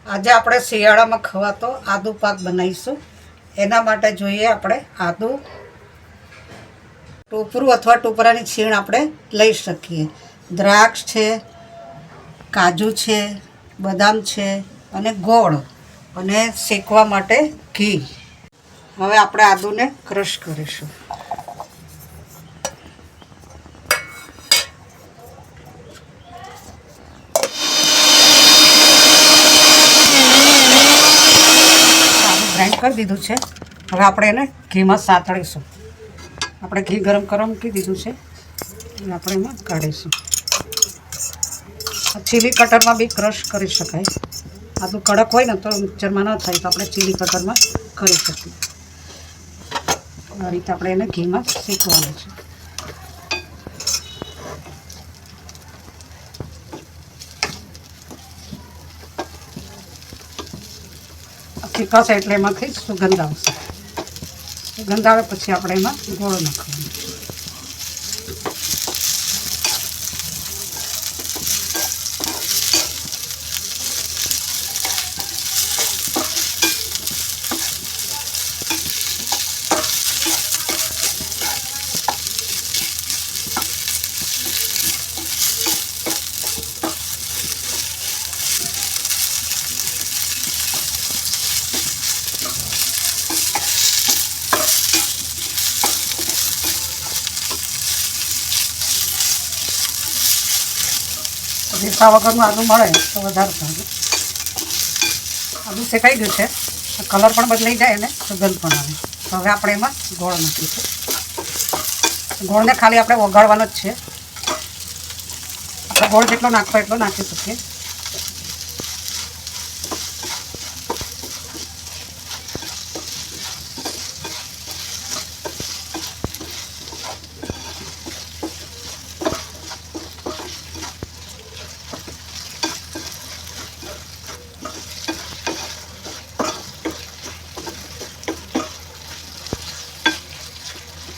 આજે આપણે શિયાળામાં ખવાતો આદુ પાક બનાવીશું. એના માટે જોઈએ આપણે આદુ, ટોપરું અથવા ટોપરાની છીણ આપણે લઈ શકીએ. દ્રાક્ષ છે, કાજુ છે, બદામ છે અને ગોળ અને શેકવા માટે ઘી. હવે આપણે આદુને ક્રશ કરીશું. ગ્રાઇન્ડ કરી દીધું છે. હવે આપણે એને ઘીમાં સાતળીશું. આપણે ઘી ગરમ કરવા મૂકી દીધું છે. હવે આપણે એમાં કાઢીશું. ચીલી કટરમાં બી ક્રશ કરી શકાય. આદુ કડક હોય ને તો મિક્સરમાં ન થાય, તો આપણે ચીલી કટરમાં કરી શકીએ. આ રીતે આપણે એને ઘીમાં શેકવાનું છે. શેકાશે એટલે એમાંથી સુગંધ આવશે. સુગંધ આવે પછી આપણે એમાં ગોળ નાખવાનું. રેસા વગરનું આદું મળે તો વધારે સારું. આદું શેકાઈ ગયું છે, કલર પણ બદલાઈ જાય અને સુગંધ પણ આવે. તો હવે આપણે એમાં ગોળ નાખીશું. ગોળને ખાલી આપણે ઓગાળવાનો જ છે. આપણે ગોળ જેટલો નાખવો એટલો નાખી શકીએ.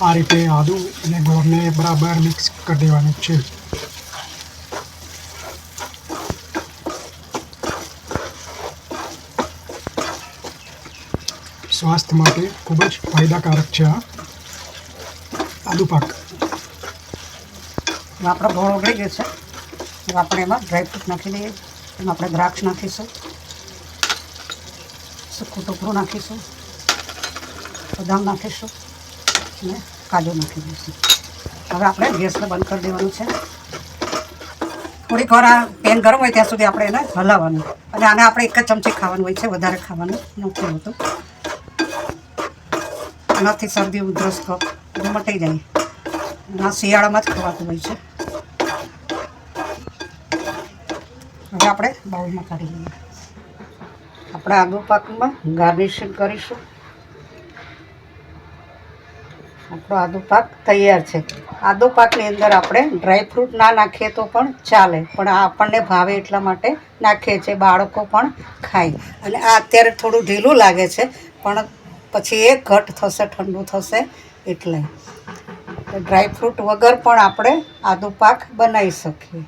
આ રીતે આદુ અને ગોળને બરાબર મિક્સ કરી દેવાનું છે. સ્વાસ્થ્ય માટે ખૂબ જ ફાયદાકારક છે આ આદુ પાક. આપણો ગોળ ઓગળી ગયો છે. હવે આપણે એમાં ડ્રાયફ્રૂટ નાખી દઈએ. એમાં આપણે દ્રાક્ષ નાખીશું, સૂકું ટોપરું નાખીશું, બદામ નાખીશું અને કાજુ નાખી દઈશું. હવે આપણે ગેસને બંધ કરી દેવાનું છે. થોડીક વાર આ પેન ગરમ હોય ત્યાં સુધી આપણે એને હલાવવાનું. અને આને આપણે એક જ ચમચી ખાવાનું હોય છે, વધારે ખાવાનું નથી હોતું. એનાથી શરદી, ઉધરસ, કફ બધું મટી જાય. આ શિયાળામાં જ ખવાતું હોય છે. હવે આપણે બાઉલમાં કાઢી લઈએ. આપણે આદુ પાકમાં ગાર્નિશિંગ કરીશું. આપણો આદુ પાક તૈયાર છે. આદુ પાકની અંદર આપણે ડ્રાયફ્રૂટ ના નાખીએ તો પણ ચાલે, પણ આ આપણને ભાવે એટલા માટે નાખીએ છીએ. બાળકો પણ ખાય. અને આ અત્યારે થોડું ઢીલું લાગે છે, પણ પછી એ ઘટ થશે, ઠંડુ થશે એટલે. ડ્રાયફ્રૂટ વગર પણ આપણે આદુ પાક બનાવી શકીએ.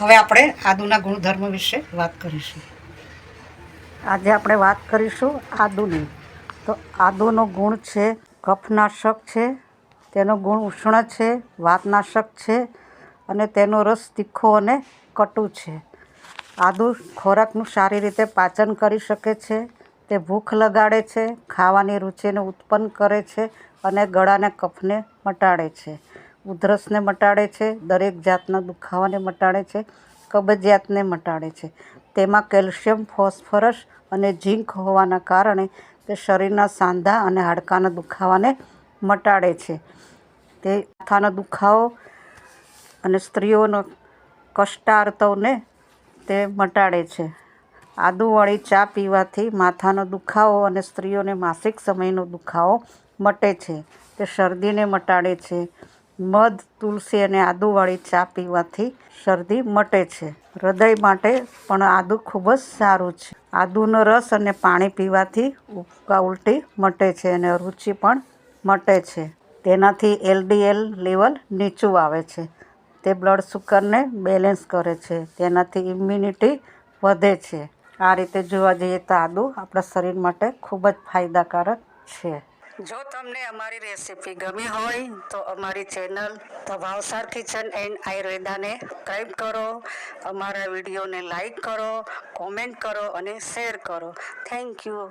હવે આપણે આદુના ગુણધર્મ વિશે વાત કરીશું. આજે આપણે વાત કરીશું આદુની. તો આદુનો ગુણ છે કફનાશક છે, તેનો ગુણ ઉષ્ણ છે, વાતનાશક છે અને તેનો રસ તીખો અને કટુ છે. આદુ ખોરાકનું સારી રીતે પાચન કરી શકે છે. તે ભૂખ લગાડે છે, ખાવાની રુચિને ઉત્પન્ન કરે છે અને ગળાને કફને મટાડે છે, ઉધરસને મટાડે છે, દરેક જાતના દુખાવાને મટાડે છે, કબજિયાતને મટાડે છે. તેમાં કેલ્શિયમ, ફોસ્ફરસ અને ઝીંક હોવાના કારણે તે શરીરના સાંધા અને હાડકાના દુખાવાને મટાડે છે. તે માથાનો દુખાવો અને સ્ત્રીઓનો કષ્ટાર્તવને તે મટાડે છે. આદુવાળી ચા પીવાથી માથાનો દુખાવો અને સ્ત્રીઓને માસિક સમયનો દુખાવો મટે છે. તે શરદીને મટાડે છે. મધ, તુલસી અને આદુવાળી ચા પીવાથી શરદી મટે છે. હૃદય માટે પણ આદુ ખૂબ જ સારું છે. આદુનો રસ અને પાણી પીવાથી ઉબકા ઉલટી મટે છે અને રુચિ પણ મટે છે. તેનાથી LDL લેવલ નીચું આવે છે. તે બ્લડ શુગરને બેલેન્સ કરે છે. તેનાથી ઇમ્યુનિટી વધે છે. આ રીતે જોવા જઈએ તો આદું આપણા શરીર માટે ખૂબ જ ફાયદાકારક છે. જો તમને અમારી રેસીપી ગમી હોય તો અમારી channel the Bhavsar kitchen and આયુર્વેદાને સબસ્ક્રાઈબ કરો, અમારા વિડીયોને લાઈક કરો, કોમેન્ટ કરો અને શેર કરો. Thank you.